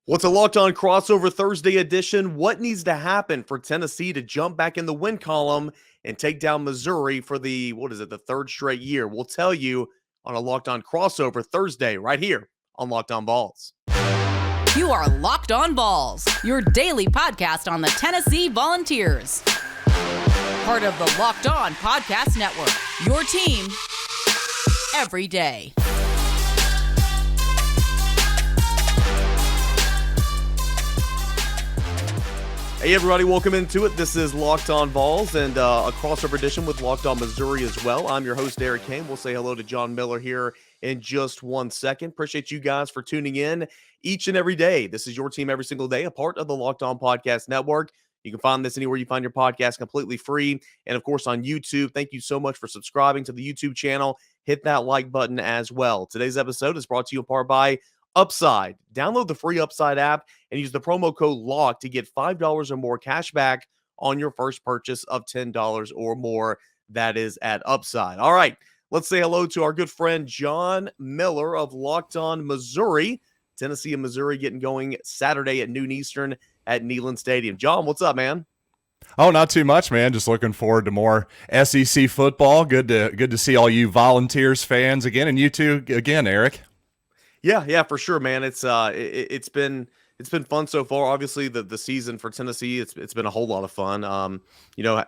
What's a Locked On Crossover Thursday edition? What needs to happen for Tennessee to jump back in the win column and take down Missouri for the third straight year? We'll tell you on a Locked On Crossover Thursday right here on Locked On Vols. You are Locked On Vols, your daily podcast on the Tennessee Volunteers. Part of the Locked On Podcast Network, your team every day. Hey everybody, welcome into it. This is Locked On Vols and a crossover edition with Locked On Missouri as well. I'm your host, Eric Kane. We'll say hello to John Miller here in just 1 second. Appreciate you guys for tuning in each and every day. This is your team every single day, a part of the Locked On Podcast Network. You can find this anywhere you find your podcast, completely free. And of course on YouTube. Thank you so much for subscribing to the YouTube channel. Hit that like button as well. Today's episode is brought to you in part by Upside. Download the free Upside app and use the promo code LOCK to get $5 or more cash back on your first purchase of $10 or more. That is at Upside. All right, let's say hello to our good friend John Miller of Locked On Missouri. Tennessee and Missouri getting going Saturday at noon Eastern at Neyland Stadium. John, what's up, man? Oh, not too much, man. Just looking forward to more SEC football. Good to see all you Volunteers fans again, and you too again, Eric. Yeah, for sure, man. It's been fun so far. Obviously, the season for Tennessee, it's been a whole lot of fun.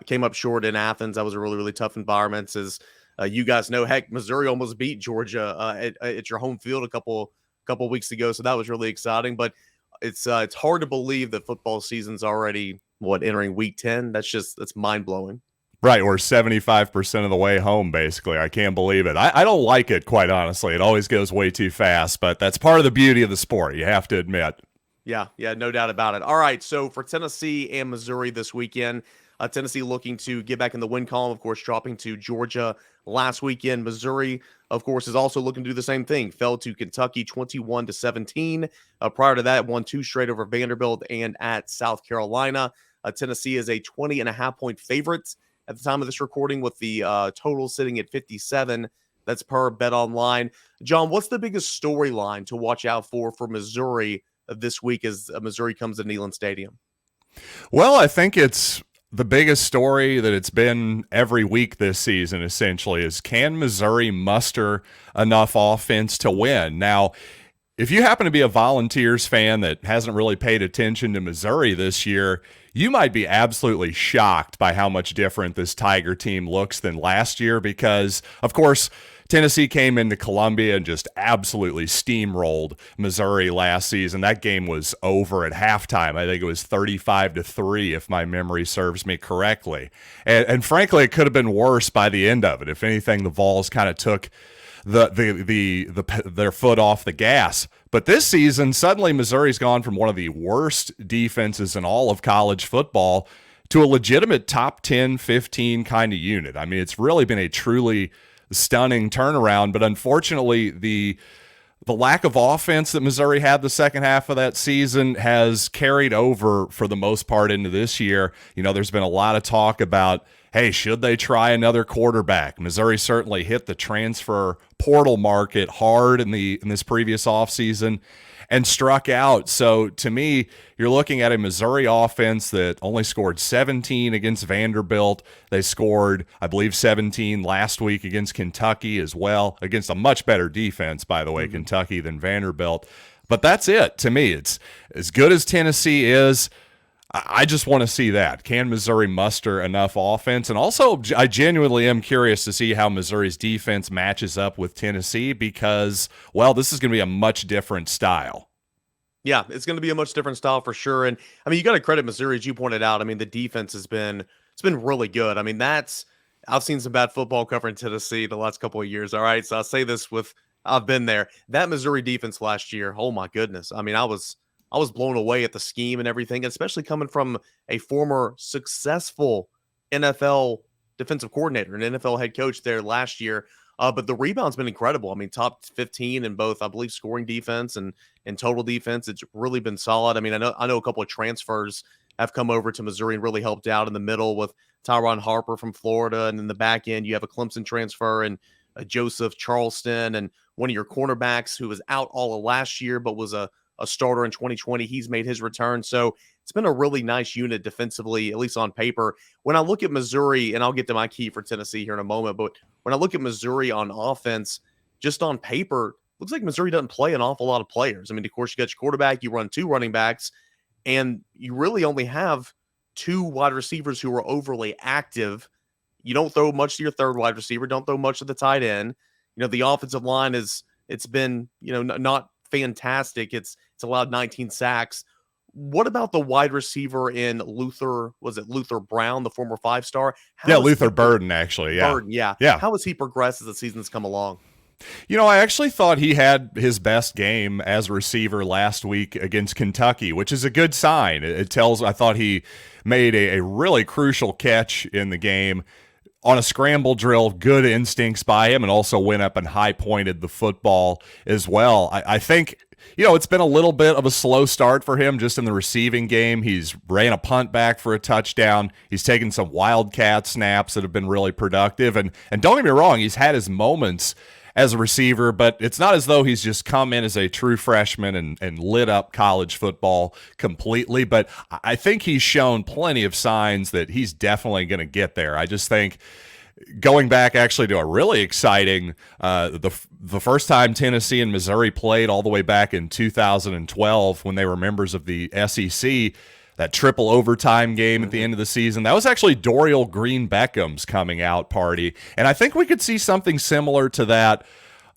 Came up short in Athens. That was a really tough environment. As you guys know, heck, Missouri almost beat Georgia at your home field a couple weeks ago. So that was really exciting. But it's hard to believe that football season's already entering week 10. That's mind blowing. Right, we're 75% of the way home, basically. I can't believe it. I don't like it, quite honestly. It always goes way too fast, but that's part of the beauty of the sport, you have to admit. Yeah, no doubt about it. All right, so for Tennessee and Missouri this weekend, Tennessee looking to get back in the win column, of course, dropping to Georgia last weekend. Missouri, of course, is also looking to do the same thing. Fell to Kentucky 21-17. Prior to that, won 2 straight over Vanderbilt and at South Carolina. Tennessee is a 20.5-point favorite at the time of this recording, with the total sitting at 57. That's per BetOnline. John, what's the biggest storyline to watch out for Missouri this week as Missouri comes to Neyland Stadium? Well, I think it's the biggest story that it's been every week this season, essentially, is can Missouri muster enough offense to win? Now, if you happen to be a Volunteers fan that hasn't really paid attention to Missouri this year, you might be absolutely shocked by how much different this Tiger team looks than last year because, of course, Tennessee came into Columbia and just absolutely steamrolled Missouri last season. That game was over at halftime. I think it was 35-3, if my memory serves me correctly. And frankly, it could have been worse by the end of it. If anything, the Vols kind of took their foot off the gas. But this season, suddenly Missouri's gone from one of the worst defenses in all of college football to a legitimate top 10, 15 kind of unit. I mean, it's really been a truly stunning turnaround, but unfortunately, the lack of offense that Missouri had the second half of that season has carried over for the most part into this year. You know, there's been a lot of talk about, hey, should they try another quarterback? Missouri certainly hit the transfer portal market hard in this previous offseason and struck out. So to me, you're looking at a Missouri offense that only scored 17 against Vanderbilt. They scored, I believe, 17 last week against Kentucky as well, against a much better defense, by the way, Kentucky than Vanderbilt. But that's it. To me, it's as good as Tennessee is. I just want to see that. Can Missouri muster enough offense? And also, I genuinely am curious to see how Missouri's defense matches up with Tennessee because, well, this is going to be a much different style. Yeah, it's going to be a much different style for sure. And, I mean, you got to credit Missouri, as you pointed out. I mean, the defense it's been really good. I mean, I've seen some bad football covering Tennessee the last couple of years, all right? So I'll say this I've been there. That Missouri defense last year, oh my goodness. I mean, I was blown away at the scheme and everything, especially coming from a former successful NFL defensive coordinator, an NFL head coach there last year. But the rebound's been incredible. I mean, top 15 in both, I believe, scoring defense and total defense. It's really been solid. I mean, I know a couple of transfers have come over to Missouri and really helped out in the middle with Tyron Harper from Florida. And in the back end, you have a Clemson transfer and Joseph Charleston, and one of your cornerbacks who was out all of last year but was a a starter in 2020. He's made his return. So it's been a really nice unit defensively, at least on paper. When I look at Missouri, and I'll get to my key for Tennessee here in a moment, but when I look at Missouri on offense, just on paper, looks like Missouri doesn't play an awful lot of players. I mean, of course, you got your quarterback, you run 2 running backs, and you really only have 2 wide receivers who are overly active. You don't throw much to your third wide receiver, don't throw much to the tight end. The offensive line it's been, not fantastic. It's allowed 19 sacks. What about the wide receiver in Luther? Was it Luther Brown, the former 5-star? Luther Burden, actually. Yeah. Burden, yeah. How has he progressed as the season's come along? I actually thought he had his best game as a receiver last week against Kentucky, which is a good sign. I thought he made a really crucial catch in the game on a scramble drill, good instincts by him, and also went up and high-pointed the football as well. I think, it's been a little bit of a slow start for him just in the receiving game. He's ran a punt back for a touchdown. He's taken some wildcat snaps that have been really productive. And don't get me wrong, he's had his moments as a receiver, but it's not as though he's just come in as a true freshman and lit up college football completely. But I think he's shown plenty of signs that he's definitely going to get there. I just think going back actually to a really exciting, the first time Tennessee and Missouri played all the way back in 2012 when they were members of the SEC, that triple overtime game at the end of the season, that was actually Dorial Green Beckham's coming out party. And I think we could see something similar to that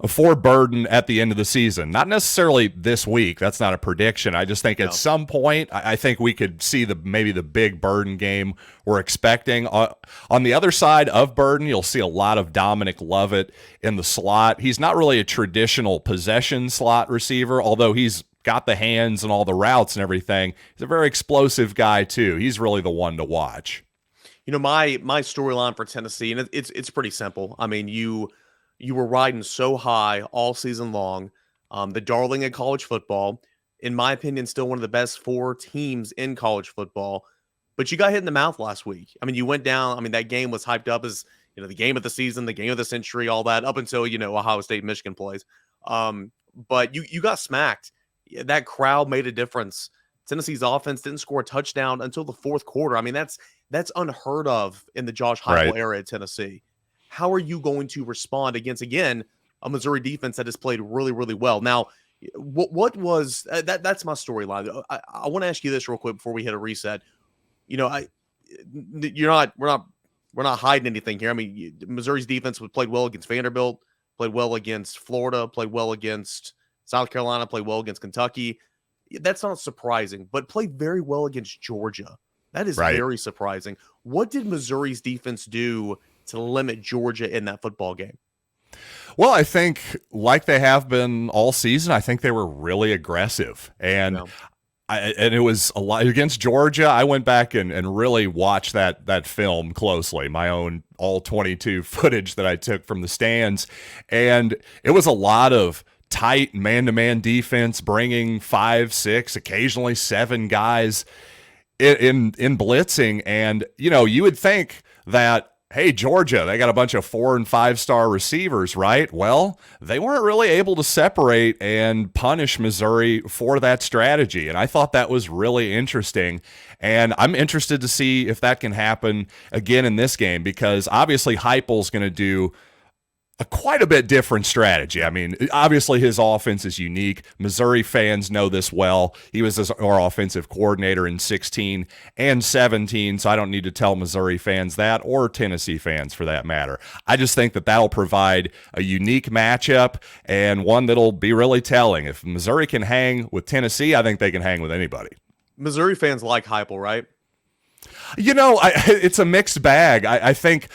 for Burden at the end of the season. Not necessarily this week. That's not a prediction. I just think at some point, I think we could see maybe the big Burden game we're expecting. On the other side of Burden, you'll see a lot of Dominic Lovett in the slot. He's not really a traditional possession slot receiver, although he's got the hands and all the routes and everything. He's a very explosive guy too. He's really the one to watch. My storyline for Tennessee, and it's pretty simple. I mean, you were riding so high all season long. The darling of college football, in my opinion, still one of the best 4 teams in college football. But you got hit in the mouth last week. I mean, you went down. I mean, that game was hyped up as the game of the season, the game of the century, all that up until Ohio State, Michigan plays. But you got smacked. That crowd made a difference. Tennessee's offense didn't score a touchdown until the 4th quarter. I mean, that's unheard of in the Josh Heupel era at Tennessee. How are you going to respond against, again, a Missouri defense that has played really, really well? Now, what was that's my storyline. I want to ask you this real quick before we hit a reset. We're not hiding anything here. I mean, Missouri's defense played well against Vanderbilt, played well against Florida, played well against South Carolina, played well against Kentucky. That's not surprising, but played very well against Georgia. That is very surprising. What did Missouri's defense do to limit Georgia in that football game? Well, I think like they have been all season, I think they were really aggressive. And and it was a lot against Georgia. I went back and really watched that film closely, my own all 22 footage that I took from the stands. And it was a lot of tight man-to-man defense, bringing 5, 6, occasionally 7 guys in blitzing. And, you would think that, hey, Georgia, they got a bunch of 4- and 5-star receivers, right? Well, they weren't really able to separate and punish Missouri for that strategy. And I thought that was really interesting. And I'm interested to see if that can happen again in this game, because obviously Heupel's going to do quite a bit different strategy. I mean, obviously his offense is unique. Missouri fans know this well. He was our offensive coordinator in 16 and 17, so I don't need to tell Missouri fans that, or Tennessee fans for that matter. I just think that that'll provide a unique matchup and one that'll be really telling. If Missouri can hang with Tennessee, I think they can hang with anybody. Missouri fans like Heupel, right? It's a mixed bag. I think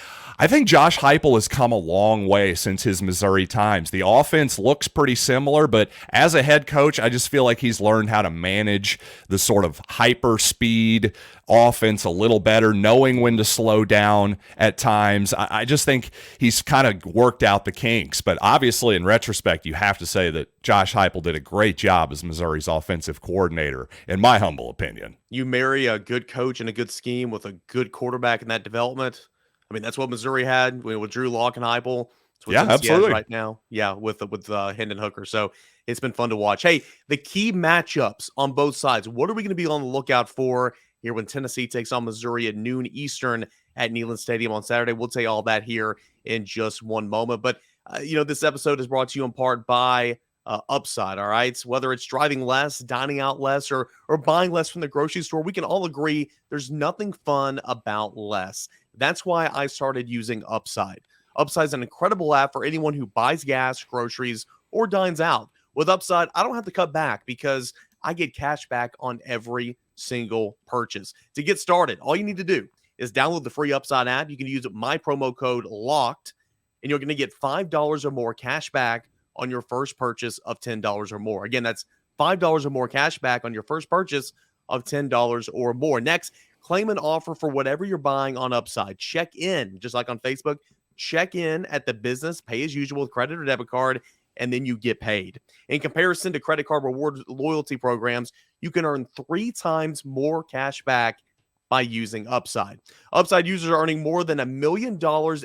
Josh Heupel has come a long way since his Missouri times. The offense looks pretty similar, but as a head coach, I just feel like he's learned how to manage the sort of hyper speed offense a little better, knowing when to slow down at times. I just think he's kind of worked out the kinks. But obviously, in retrospect, you have to say that Josh Heupel did a great job as Missouri's offensive coordinator, in my humble opinion. You marry a good coach and a good scheme with a good quarterback in that development. I mean, that's what Missouri had with Drew Lock and Heupel. It's what Yeah, Tennessee has absolutely. right now. Yeah, with Hendon Hooker. So it's been fun to watch. Hey, the key matchups on both sides. What are we going to be on the lookout for here when Tennessee takes on Missouri at noon Eastern at Neyland Stadium on Saturday? We'll tell you all that here in just one moment. But this episode is brought to you in part by Upside. All right, so whether it's driving less, dining out less, or buying less from the grocery store, we can all agree there's nothing fun about less. That's why I started using Upside. Upside is an incredible app for anyone who buys gas, groceries, or dines out. With Upside, I don't have to cut back because I get cash back on every single purchase. To get started, all you need to do is download the free Upside app. You can use my promo code LOCKED, and you're going to get $5 or more cash back on your first purchase of $10 or more. Again, that's $5 or more cash back on your first purchase of $10 or more. Next, claim an offer for whatever you're buying on Upside. Check in, just like on Facebook. Check in at the business, pay as usual with credit or debit card, and then you get paid. In comparison to credit card reward loyalty programs, you can earn 3 times more cash back by using Upside. Upside users are earning more than $1 million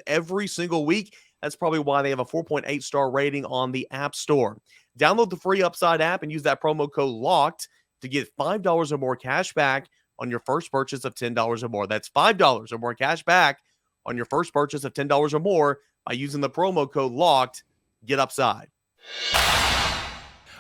every single week. That's probably why they have a 4.8 star rating on the App Store. Download the free Upside app and use that promo code LOCKED to get $5 or more cash back on your first purchase of $10 or more. That's $5 or more cash back on your first purchase of $10 or more by using the promo code LOCKED. Get Upside.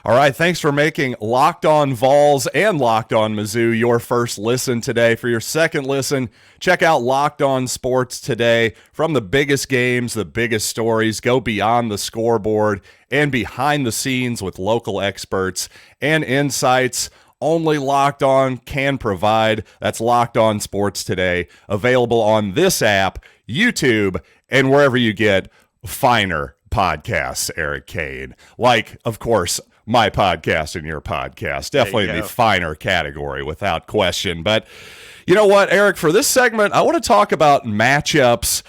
All right, thanks for making Locked On Vols and Locked On Mizzou your first listen today. For your second listen, check out Locked On Sports today. From the biggest games, the biggest stories, go beyond the scoreboard and behind the scenes with local experts and insights only Locked On can provide. That's Locked On Sports today, available on this app, YouTube, and wherever you get finer podcasts, Eric Kane. Like, of course, my podcast and your podcast. Definitely in the finer category, without question. But you know what, Eric, for this segment, I want to talk about matchups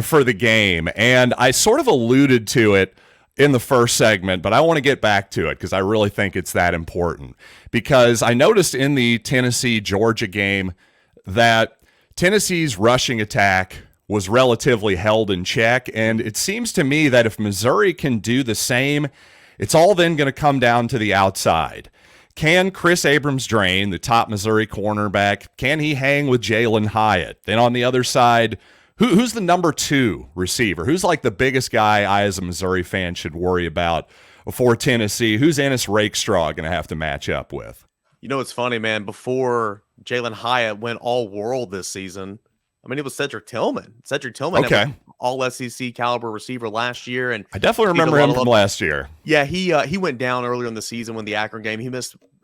for the game. And I sort of alluded to it in the first segment, but I want to get back to it because I really think it's that important. Because I noticed in the Tennessee-Georgia game that Tennessee's rushing attack was relatively held in check, and it seems to me that if Missouri can do the same, it's all then going to come down to the outside. Can Chris Abrams-Draine, the top Missouri cornerback, can he hang with Jalin Hyatt? Then on the other side, who's the number 2 receiver? Who's like the biggest guy I as a Missouri fan should worry about for Tennessee? Who's Ennis Rakestraw going to have to match up with? You know, it's funny, man. Before Jalin Hyatt went all world this season, I mean, it was Cedric Tillman. Cedric Tillman, okay, all SEC caliber receiver last year, and I definitely remember him from last year. Yeah, he went down earlier in the season when the Akron game.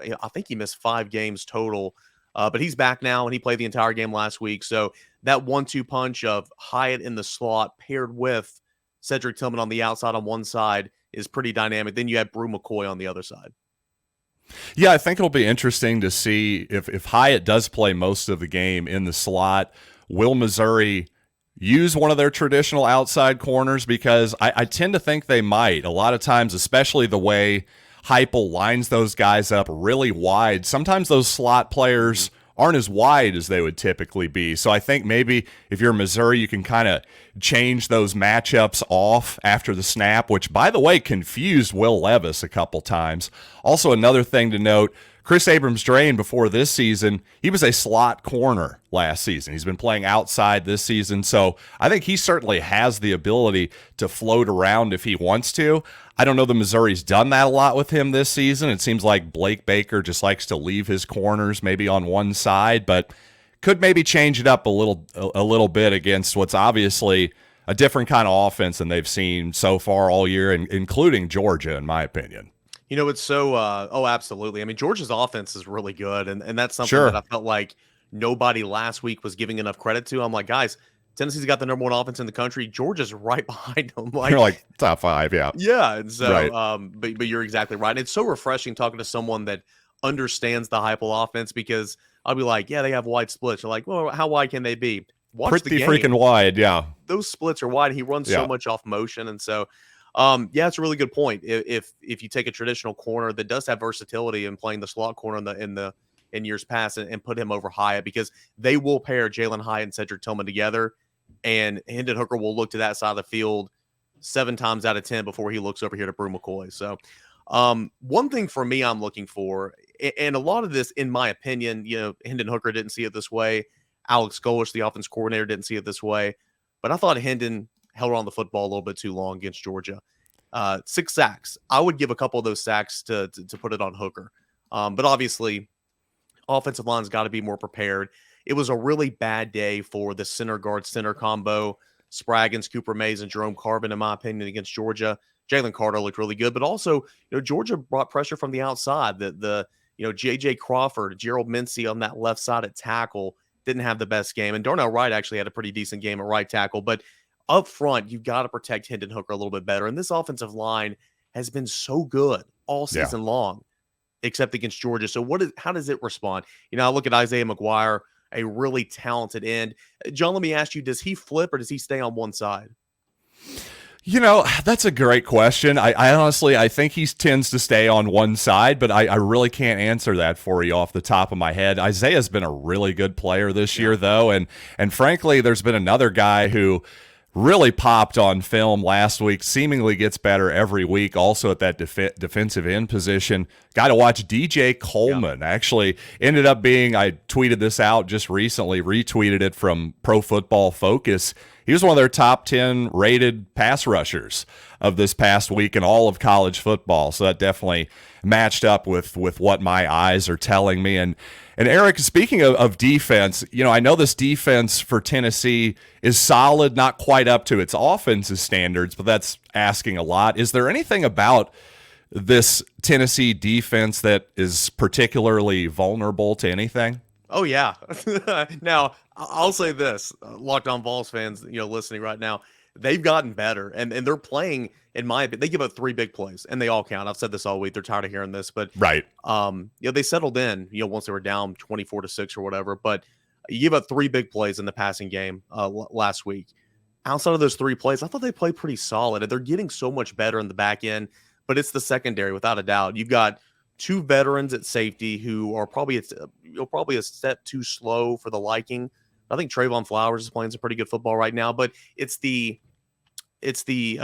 I think he missed 5 games total, but he's back now, and he played the entire game last week. So that 1-2 punch of Hyatt in the slot paired with Cedric Tillman on the outside on one side is pretty dynamic. Then you have Brew McCoy on the other side. Yeah, I think it'll be interesting to see if Hyatt does play most of the game in the slot. Will Missouri use one of their traditional outside corners? Because I tend to think they might. A lot of times, especially the way Heupel lines those guys up really wide, sometimes those slot players aren't as wide as they would typically be. So I think maybe if you're Missouri, you can kind of change those matchups off after the snap, which, by the way, confused Will Levis a couple times. Also, another thing to note, Chris Abrams-Draine, before this season, he was a slot corner last season. He's been playing outside this season, so I think he certainly has the ability to float around if he wants to. I don't know that Missouri's done that a lot with him this season. It seems like Blake Baker just likes to leave his corners maybe on one side, but could maybe change it up a little bit against what's obviously a different kind of offense than they've seen so far all year, including Georgia, in my opinion. You know, it's so absolutely. I mean, Georgia's offense is really good, and that's something that I felt like nobody last week was giving enough credit to. I'm like, guys, Tennessee's got the number 1 offense in the country. Georgia's right behind them. You're like top 5, yeah. Yeah, and so right. But you're exactly right. And it's so refreshing talking to someone that understands the Heupel offense, because I'll be like, yeah, they have wide splits. You're like, well, how wide can they be? Watch Pretty the game. Freaking wide, yeah. Those splits are wide. He runs so much off motion, and so yeah, it's a really good point. If you take a traditional corner that does have versatility in playing the slot corner in years past and put him over Hyatt, because they will pair Jalin Hyatt and Cedric Tillman together, and Hendon Hooker will look to that side of the field 7 times out of 10 before he looks over here to Brew McCoy. So one thing for me I'm looking for, and a lot of this, in my opinion, Hendon Hooker didn't see it this way. Alex Golish, the offense coordinator, didn't see it this way. But I thought Hendon held on the football a little bit too long against Georgia. 6 sacks. I would give a couple of those sacks to put it on Hooker. But obviously, offensive line's got to be more prepared. It was a really bad day for the center guard center combo. Spraggins, Cooper Mays, and Jerome Carbon, in my opinion, against Georgia. Jalen Carter looked really good, but also, Georgia brought pressure from the outside. The J.J. Crawford, Gerald Mincy on that left side at tackle didn't have the best game, and Darnell Wright actually had a pretty decent game at right tackle. But up front, you've got to protect Hendon Hooker a little bit better. And this offensive line has been so good all season long, except against Georgia. So how does it respond? I look at Isaiah McGuire, a really talented end. John, let me ask you, does he flip or does he stay on one side? That's a great question. I honestly, I think he tends to stay on one side, but I really can't answer that for you off the top of my head. Isaiah's been a really good player this year, though, and frankly, there's been another guy who really popped on film last week, seemingly gets better every week, also at that defensive end position. Got to watch DJ Coleman. Actually ended up being, I tweeted this out just recently, retweeted it from Pro Football Focus. He was one of their top 10 rated pass rushers of this past week in all of college football. So that definitely matched up with what my eyes are telling me. And Eric, speaking of defense, I know this defense for Tennessee is solid, not quite up to its offensive standards, but that's asking a lot. Is there anything about this Tennessee defense that is particularly vulnerable to anything? Oh, yeah. Now, I'll say this, Locked On Vols fans, listening right now, they've gotten better, and they're playing, in my opinion, they give up 3 big plays, and they all count. I've said this all week. They're tired of hearing this, but right. They settled in, once they were down 24-6 or whatever, but you give up 3 big plays in the passing game last week. Outside of those 3 plays, I thought they played pretty solid, and they're getting so much better in the back end, but it's the secondary, without a doubt. You've got 2 veterans at safety who are probably a step too slow for the liking. I think Trayvon Flowers is playing some pretty good football right now, but it's the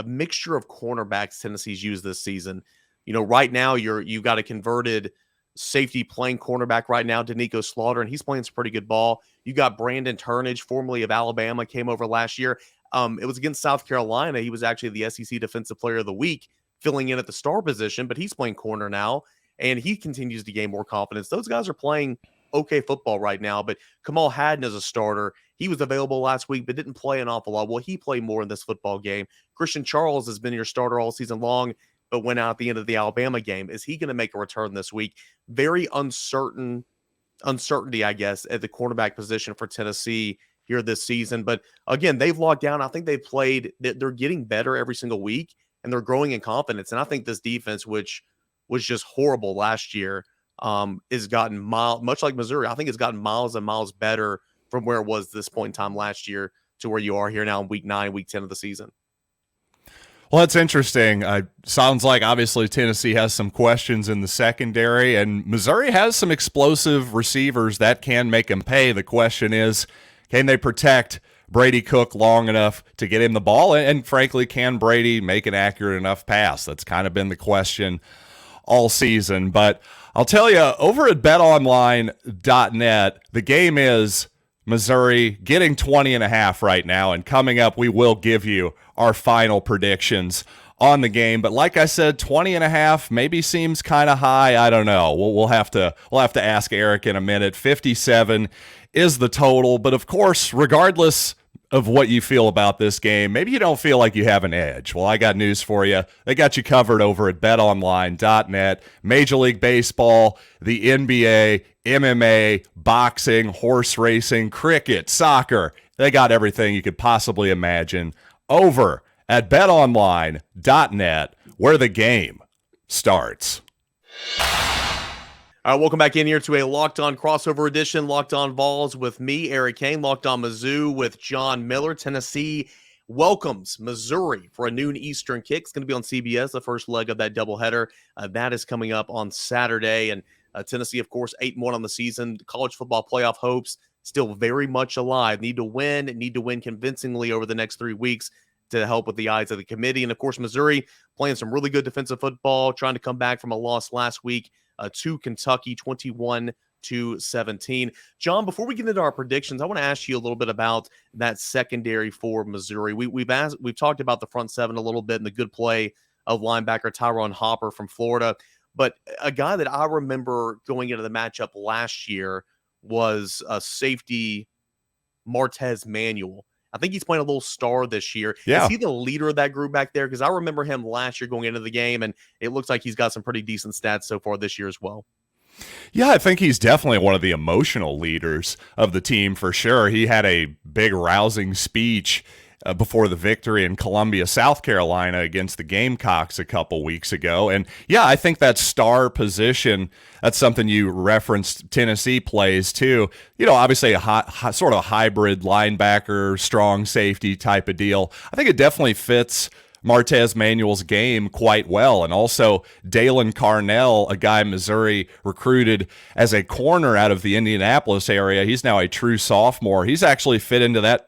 mixture of cornerbacks Tennessee's used this season. Right now you've got a converted safety playing cornerback right now, Danico Slaughter, and he's playing some pretty good ball. You got Brandon Turnage, formerly of Alabama, came over last year. It was against South Carolina. He was actually the SEC Defensive Player of the Week, filling in at the star position, but he's playing corner now, and he continues to gain more confidence. Those guys are playing okay football right now, but Kamal Hadden is a starter. He was available last week, but didn't play an awful lot. Well, he played more in this football game. Christian Charles has been your starter all season long, but went out at the end of the Alabama game. Is he going to make a return this week? Very uncertainty, I guess, at the cornerback position for Tennessee here this season. But again, they've locked down. I think they're getting better every single week, and they're growing in confidence. And I think this defense, which was just horrible last year, has gotten much like Missouri. I think it's gotten miles and miles better from where it was this point in time last year to where you are here now in week 9, week 10 of the season. Well, that's interesting. Sounds like obviously Tennessee has some questions in the secondary, and Missouri has some explosive receivers that can make them pay. The question is, can they protect Brady Cook long enough to get him the ball? And frankly, can Brady make an accurate enough pass? That's kind of been the question all season. But I'll tell you, over at betonline.net, the game is Missouri getting 20.5 right now, and coming up, we will give you our final predictions on the game. But like I said, 20.5 maybe seems kind of high. I don't know. We'll have to ask Eric in a minute. 57 is the total, but of course, regardless of what you feel about this game, maybe you don't feel like you have an edge. Well, I got news for you. They got you covered over at betonline.net. Major League Baseball, the NBA, MMA, boxing, horse racing, cricket, soccer. They got everything you could possibly imagine over at betonline.net, where the game starts. All right, welcome back in here to a Locked On crossover edition, Locked On Vols with me, Eric Kane, Locked On Mizzou with John Miller. Tennessee welcomes Missouri for a noon Eastern kick. It's going to be on CBS, the first leg of that doubleheader. That is coming up on Saturday. And Tennessee, of course, 8-1 on the season. College football playoff hopes still very much alive. Need to win convincingly over the next 3 weeks. to help with the eyes of the committee. And of course, Missouri playing some really good defensive football, trying to come back from a loss last week to Kentucky, 21-17. John, before we get into our predictions, I want to ask you a little bit about that secondary for Missouri. We've talked about the front seven a little bit and the good play of linebacker Tyron Hopper from Florida. But a guy that I remember going into the matchup last year was safety Martez Manuel. I think he's playing a little star this year. Yeah. Is he the leader of that group back there? Because I remember him last year going into the game, and it looks like he's got some pretty decent stats so far this year as well. Yeah, I think he's definitely one of the emotional leaders of the team for sure. He had a big rousing speech before the victory in Columbia, South Carolina against the Gamecocks a couple weeks ago. And yeah, I think that star position, that's something you referenced Tennessee plays too. You know, obviously a sort of hybrid linebacker, strong safety type of deal. I think it definitely fits Martez Manuel's game quite well. And also Dalen Carnell, a guy Missouri recruited as a corner out of the Indianapolis area. He's now a true sophomore. He's actually fit into that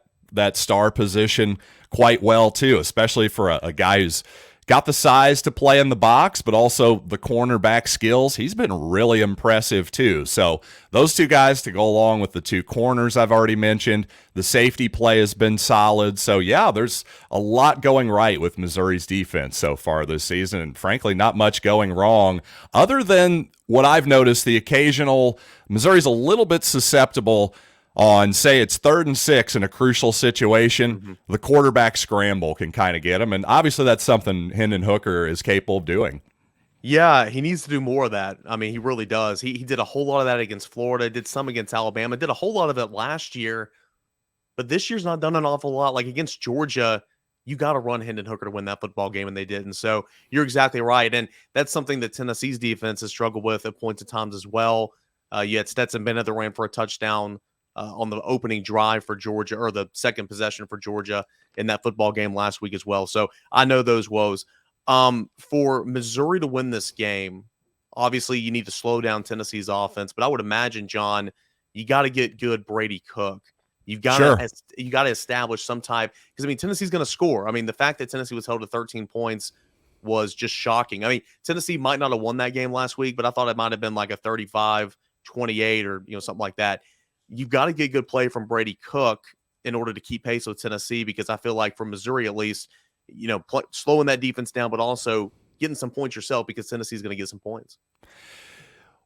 star position quite well too, especially for a guy who's got the size to play in the box, but also the cornerback skills. He's been really impressive too. So those two guys to go along with the two corners I've already mentioned. The safety play has been solid. So yeah, there's a lot going right with Missouri's defense so far this season, and frankly, not much going wrong other than what I've noticed, the occasional Missouri's a little bit susceptible on, say, it's 3rd and 6 in a crucial situation, the quarterback scramble can kind of get him. And obviously that's something Hendon Hooker is capable of doing. Yeah, he needs to do more of that. I mean, he really does. He did a whole lot of that against Florida, did some against Alabama, did a whole lot of it last year. But this year's not done an awful lot. Like against Georgia, you got to run Hendon Hooker to win that football game, and they did. And so you're exactly right. And that's something that Tennessee's defense has struggled with at points of times as well. You had Stetson Bennett that ran for a touchdown on the opening drive for Georgia, or the second possession for Georgia in that football game last week as well. So I know those woes. For Missouri to win this game, obviously you need to slow down Tennessee's offense, but I would imagine, John, you got to get good Brady Cook. You've got to establish some type, because I mean Tennessee's going to score. I mean, the fact that Tennessee was held to 13 points was just shocking. I mean, Tennessee might not have won that game last week, but I thought it might have been like a 35-28 or something like that. You've got to get good play from Brady Cook in order to keep pace with Tennessee, because I feel like for Missouri at least, slowing that defense down, but also getting some points yourself, because Tennessee's going to get some points.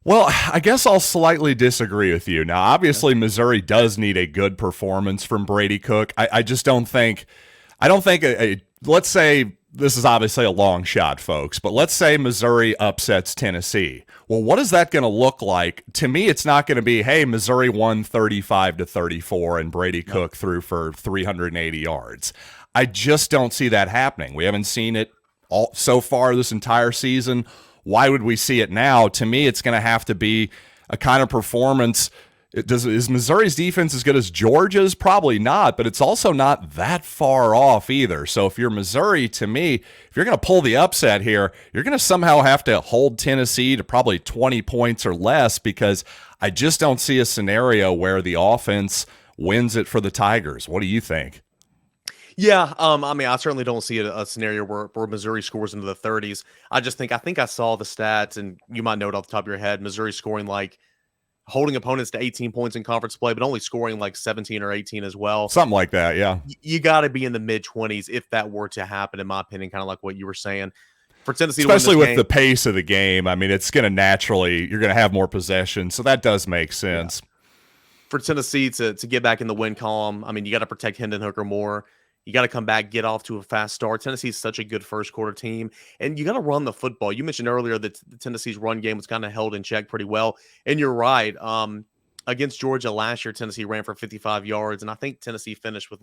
Well, I guess I'll slightly disagree with you. Now, obviously, Missouri does need a good performance from Brady Cook. I just don't think let's say, this is obviously a long shot, folks, but let's say Missouri upsets Tennessee. Well, what is that going to look like? To me, it's not going to be, hey, Missouri won 35-34 and Brady Cook threw for 380 yards. I just don't see that happening. We haven't seen it all so far this entire season. Why would we see it now? To me, it's going to have to be a kind of performance. Is Missouri's defense as good as Georgia's? Probably not, but it's also not that far off either. So if you're Missouri, to me, if you're going to pull the upset here, you're going to somehow have to hold Tennessee to probably 20 points or less, because I just don't see a scenario where the offense wins it for the Tigers. What do you think? Yeah, I mean, I certainly don't see a scenario where Missouri scores into the 30s. I think I saw the stats, and you might know it off the top of your head. Missouri scoring holding opponents to 18 points in conference play, but only scoring 17 or 18 as well. Something like that, yeah. You got to be in the mid-20s if that were to happen, in my opinion, kind of like what you were saying. For Tennessee, especially with game, the pace of the game, I mean, it's going to naturally, you're going to have more possession, so that does make sense. Yeah. For Tennessee to get back in the win column, I mean, you got to protect Hendon Hooker more. You got to come back, get off to a fast start. Tennessee's such a good first quarter team, and you got to run the football. You mentioned earlier that Tennessee's run game was kind of held in check pretty well, and you're right. Against Georgia last year, Tennessee ran for 55 yards, and I think Tennessee finished with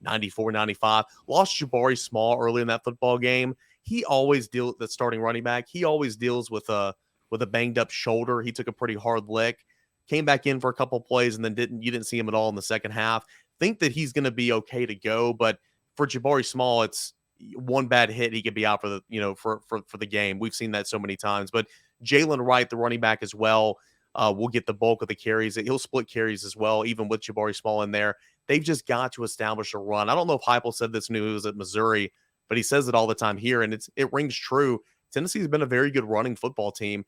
94, 95. Lost Jabari Small early in that football game. He always deals, the starting running back. He always deals with a banged up shoulder. He took a pretty hard lick, came back in for a couple plays, and then you didn't see him at all in the second half. Think that he's going to be okay to go, but for Jabari Small, it's one bad hit, he could be out for the for the game. We've seen that so many times. But Jalen Wright, the running back as well, will get the bulk of the carries. He'll split carries as well, even with Jabari Small in there. they've just got to establish a run. I don't know if Heupel said this when he was at Missouri, but he says it all the time here, and it rings true. Tennessee's been a very good running football team.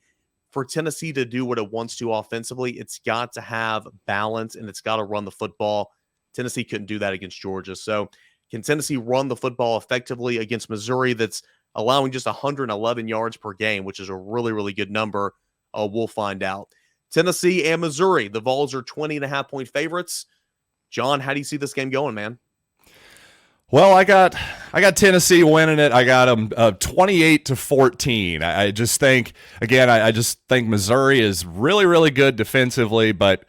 For Tennessee to do what it wants to offensively, it's got to have balance, and it's got to run the football. Tennessee couldn't do that against Georgia. So can Tennessee run the football effectively against Missouri that's allowing just 111 yards per game, which is a really, really good number? We'll find out. Tennessee and Missouri, the Vols are 20.5-point favorites. John, how do you see this game going, man? Well, I got Tennessee winning it. I got them 28-14. I just think, again, I just think Missouri is really, really good defensively, but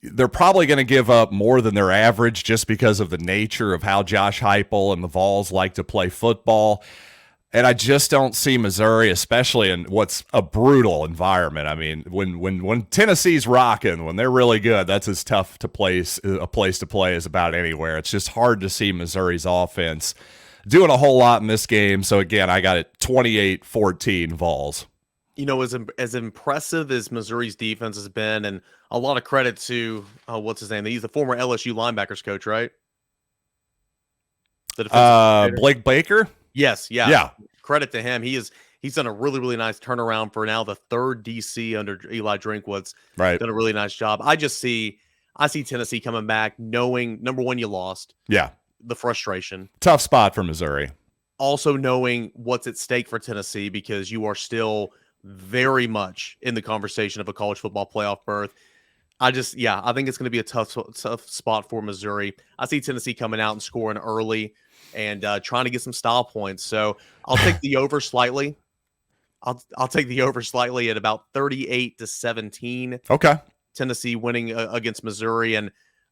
they're probably going to give up more than their average just because of the nature of how Josh Heupel and the Vols like to play football. And I just don't see Missouri, especially in what's a brutal environment. I mean, when Tennessee's rocking, when they're really good, that's as tough a place to play as about anywhere. It's just hard to see Missouri's offense doing a whole lot in this game. So again, I got it 28-14 Vols. You know, as impressive as Missouri's defense has been, and a lot of credit to what's his name? He's the former LSU linebackers coach, right? The Blake Baker. Yes, yeah. Yeah. Credit to him. He's done a really, really nice turnaround for now the third DC under Eli Drinkwitz. Right. Done a really nice job. I see Tennessee coming back, knowing, number one, you lost. Yeah. The frustration. Tough spot for Missouri. Also knowing what's at stake for Tennessee because you are still very much in the conversation of a college football playoff berth. I think it's going to be a tough spot for Missouri. I see Tennessee coming out and scoring early and trying to get some style points. So I'll take the over slightly. I'll take the over slightly at about 38-17. Okay. Tennessee winning against Missouri. And,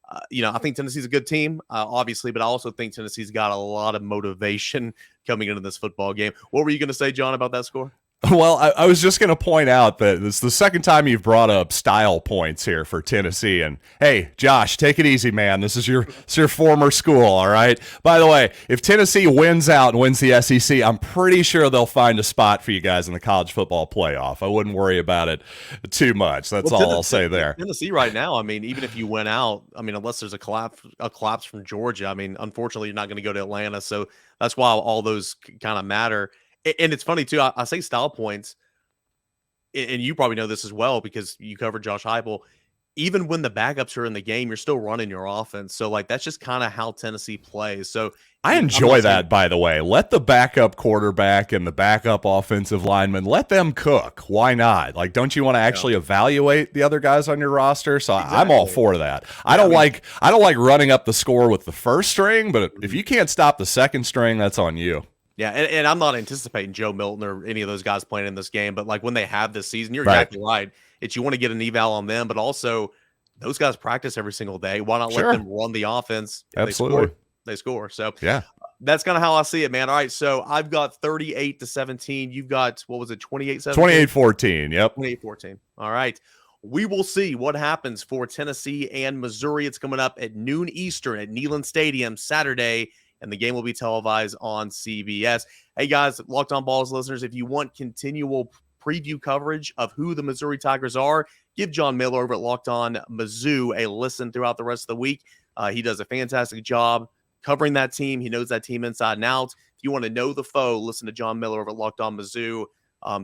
I think Tennessee's a good team, obviously, but I also think Tennessee's got a lot of motivation coming into this football game. What were you going to say, John, about that score? Well, I was just going to point out that this is the second time you've brought up style points here for Tennessee. And hey, Josh, take it easy, man. This is your former school, all right? By the way, if Tennessee wins out and wins the SEC, I'm pretty sure they'll find a spot for you guys in the college football playoff. I wouldn't worry about it too much. That's all I'll say there. Tennessee right now, I mean, even if you went out, I mean, unless there's a collapse from Georgia, I mean, unfortunately, you're not going to go to Atlanta. So that's why all those kind of matter. And it's funny, too. I say style points, and you probably know this as well because you covered Josh Heupel. Even when the backups are in the game, you're still running your offense. So, that's just kind of how Tennessee plays. So I enjoy that, by the way. Let the backup quarterback and the backup offensive lineman, let them cook. Why not? Don't you want to actually evaluate the other guys on your roster? So exactly. I'm all for that. I don't like running up the score with the first string, but if you can't stop the second string, that's on you. Yeah, and I'm not anticipating Joe Milton or any of those guys playing in this game, but when they have this season, you're exactly right. It's you want to get an eval on them, but also those guys practice every single day. Why not let them run the offense? Absolutely. They score. So yeah, that's kind of how I see it, man. All right, so I've got 38-17. You've got, what was it, 28-17? 28-14, yep. 28-14. All right. We will see what happens for Tennessee and Missouri. It's coming up at noon Eastern at Neyland Stadium Saturday, and the game will be televised on CBS. Hey, guys, Locked On Balls listeners, if you want continual preview coverage of who the Missouri Tigers are, give John Miller over at Locked On Mizzou a listen throughout the rest of the week. He does a fantastic job covering that team. He knows that team inside and out. If you want to know the foe, listen to John Miller over at Locked On Mizzou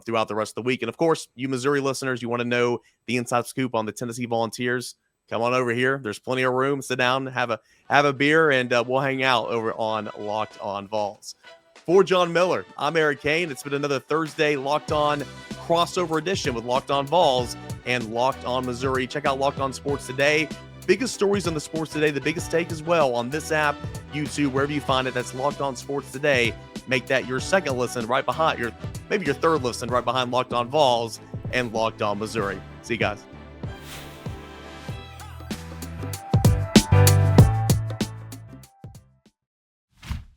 throughout the rest of the week. And, of course, you Missouri listeners, you want to know the inside scoop on the Tennessee Volunteers, come on over here. There's plenty of room. Sit down, have a beer, and we'll hang out over on Locked On Vols. For John Miller, I'm Eric Kane. It's been another Thursday Locked On crossover edition with Locked On Vols and Locked On Missouri. Check out Locked On Sports Today. Biggest stories on the sports today, the biggest take as well on this app, YouTube, wherever you find it. That's Locked On Sports Today. Make that your second listen right behind maybe your third listen right behind Locked On Vols and Locked On Missouri. See you guys.